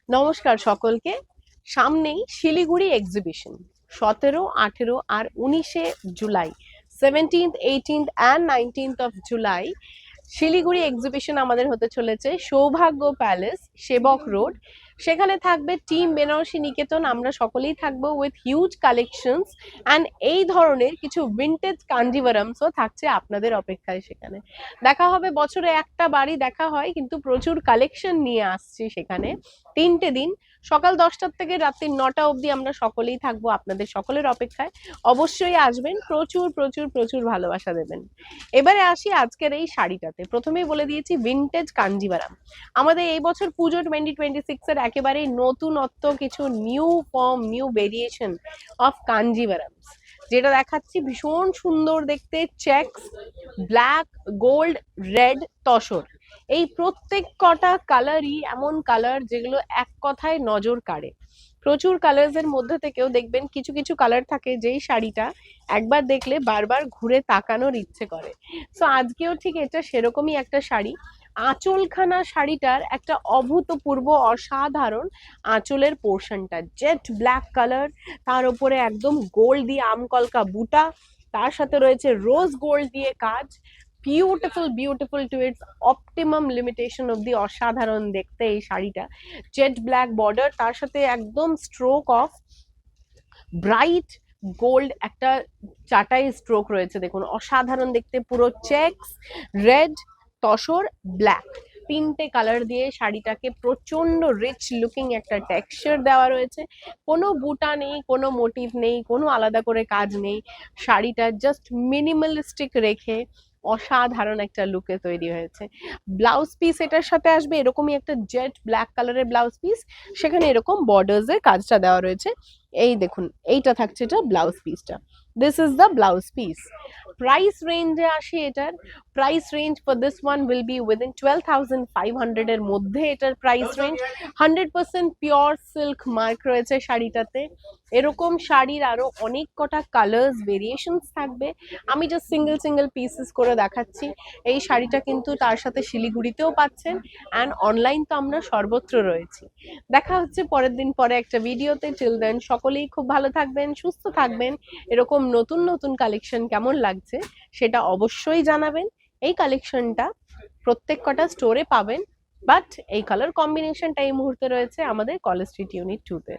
নমস্কার সকলকে। সামনেই শিলিগুড়ি এক্সিবিশন 17, 18 আর 19 July, 17th, 18th and 19th of July Siliguri exhibition আমাদের হতে চলেছে সৌভাগ্য প্যালেস, সেবক রোড। সেখানে থাকবে টিম বেনারসি নিকেতন, আমরা সকলেই থাকবো উইথ হিউজ কালেকশনস অ্যান্ড এই ধরনের কিছু ভিন্টেজ কাঞ্জিভারামসও থাকছে আপনাদের অপেক্ষায়। সেখানে দেখা হবে, বছরে একটা বাড়ি দেখা হয়, কিন্তু প্রচুর কালেকশন নিয়ে আসছি সেখানে। 3টে দিন, সকাল 10টার থেকে রাত্রি 9টা অবধি আমরা সকলেই থাকবো আপনাদের সকলের অপেক্ষায়। অবশ্যই আসবেন, প্রচুর প্রচুর প্রচুর ভালোবাসা দেবেন। এবারে আসি আজকের এই শাড়িটাতে। প্রথমেই বলে দিয়েছি ভিন্টেজ কাঞ্জিভারাম। আমাদের এই বছর পুজো 2026 এর একেবারে নতুনত্ব কিছু new form, new variation of Kanjeevarams যেটা দেখাচ্ছি, ভীষণ সুন্দর দেখতে। Checks, black, gold, red, tussar, এই প্রত্যেক কটা কালারই এমন কালার যেগুলো এক কথায় নজর কাড়ে। প্রচুর কালার্স এর মধ্যে থেকেও দেখবেন কিছু কিছু কালার থাকে যেই শাড়িটা একবার দেখলে বারবার ঘুরে তাকানোর ইচ্ছে করে। সো আজকেও ঠিক এটা সেরকমই একটা শাড়ি। আঁচলখানা শাড়িটার একটা অভূতপূর্ব অসাধারণ আঁচলের পোর্শনটা জেট ব্ল্যাক কালার, তার উপরে একদম গোল্ড দিয়ে আমকলকা বুটা, তার সাথে রয়েছে রোজ গোল্ড দিয়ে কাজ। Beautiful beautiful to its optimum limitation অব্দি অসাধারণ দেখতে এই শাড়িটা। জেট ব্ল্যাক বর্ডার, তার সাথে একদম স্ট্রোক অফ ব্রাইট গোল্ড একটা চাটাই স্ট্রোক রয়েছে, দেখুন অসাধারণ দেখতে। পুরো চেকস, রেড, তসর, ব্ল্যাক, 3টে কালার দিয়ে শাড়িটাকে প্রচন্ড রিচ লুকিং একটা টেক্সচার দেওয়া রয়েছে। কোনো বুটা নেই, কোনো মোটিভ নেই, কোনো আলাদা করে কাজ নেই। শাড়িটা জাস্ট মিনিমালিস্টিক রেখে অসাধারণ একটা লুকে তৈরি হয়েছে। ব্লাউজ পিস এটার সাথে আসবে এরকমই একটা জেট ব্ল্যাক কালারের ব্লাউজ পিস, সেখানে এরকম বর্ডার্স এর কাজটা দেওয়া রয়েছে। এই দেখুন, এইটা থাকছে এটা ব্লাউজ পিসটা। This is the blouse piece. Price রেঞ্জে আসি, এটার price range for this one will be within 12,500 এর মধ্যে এটার price range. 100% pure silk mark রয়েছে শাড়িটাতে। এরকম শাড়ির আরো অনেক কটা কালার্স ভেরিয়েশনস থাকবে, আমি জাস্ট সিঙ্গেল সিঙ্গেল পিসেস করে দেখাচ্ছি। এই শাড়িটা কিন্তু তার সাথে শিলিগুড়িতেও পাচ্ছেন, অ্যান্ড অনলাইন তো আমরা সর্বত্র রয়েছি। দেখা হচ্ছে পরের দিন পরে একটা ভিডিওতে। টিল দেন সকলেই খুব ভালো থাকবেন, সুস্থ থাকবেন। এরকম নতুন নতুন কালেকশন কেমন লাগছে সেটা অবশ্যই জানাবেন। এই কালেকশনটা প্রত্যেক কটা স্টোরে পাবেন, বাট এই কালার কম্বিনেশনটা এই মুহূর্তে রয়েছে আমাদের কলেজ স্ট্রিট ইউনিট 2-তে।